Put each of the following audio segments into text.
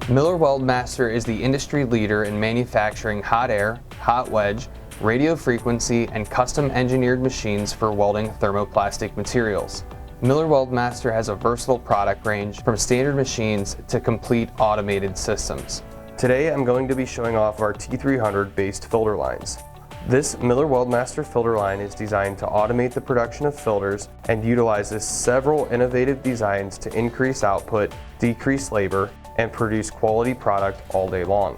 Miller Weldmaster is the industry leader in manufacturing hot air, hot wedge, radio frequency, and custom engineered machines for welding thermoplastic materials. Miller Weldmaster has a versatile product range from standard machines to complete automated systems. Today I'm going to be showing off our T300 based filter lines. This Miller Weldmaster filter line is designed to automate the production of filters and utilizes several innovative designs to increase output, decrease labor, and produce quality product all day long.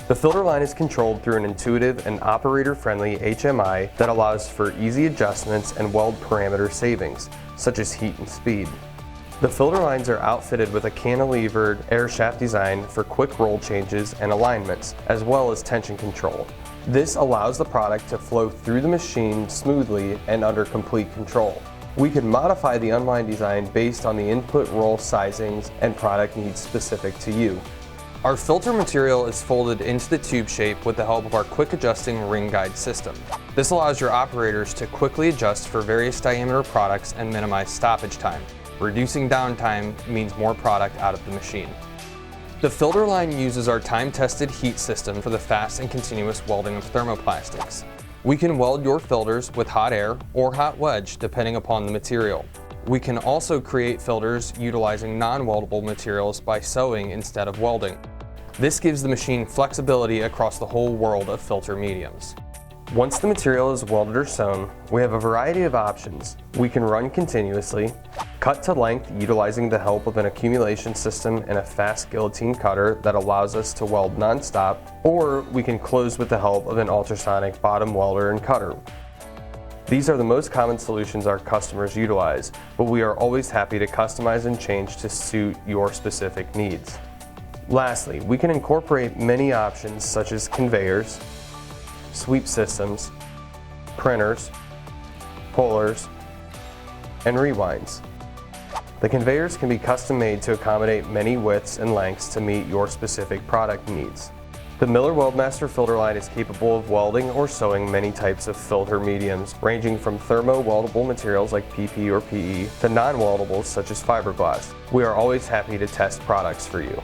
The filter line is controlled through an intuitive and operator-friendly HMI that allows for easy adjustments and weld parameter savings, such as heat and speed. The filter lines are outfitted with a cantilevered air shaft design for quick roll changes and alignments, as well as tension control. This allows the product to flow through the machine smoothly and under complete control. We can modify the Unwind design based on the input roll sizings and product needs specific to you. Our filter material is folded into the tube shape with the help of our quick adjusting ring guide system. This allows your operators to quickly adjust for various diameter products and minimize stoppage time. Reducing downtime means more product out of the machine. The filter line uses our time-tested heat system for the fast and continuous welding of thermoplastics. We can weld your filters with hot air or hot wedge depending upon the material. We can also create filters utilizing non-weldable materials by sewing instead of welding. This gives the machine flexibility across the whole world of filter mediums. Once the material is welded or sewn, we have a variety of options. We can run continuously, cut to length utilizing the help of an accumulation system and a fast guillotine cutter that allows us to weld non-stop, or we can close with the help of an ultrasonic bottom welder and cutter. These are the most common solutions our customers utilize, but we are always happy to customize and change to suit your specific needs. Lastly, we can incorporate many options such as conveyors, sweep systems, printers, pullers, and rewinds. The conveyors can be custom made to accommodate many widths and lengths to meet your specific product needs. The Miller Weldmaster filter line is capable of welding or sewing many types of filter mediums, ranging from thermo-weldable materials like PP or PE to non-weldables such as fiberglass. We are always happy to test products for you.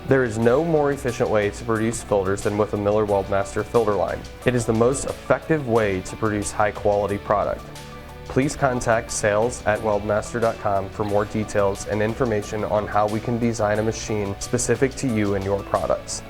There is no more efficient way to produce filters than with a Miller Weldmaster filter line. It is the most effective way to produce high-quality product. Please contact sales@weldmaster.com for more details and information on how we can design a machine specific to you and your products.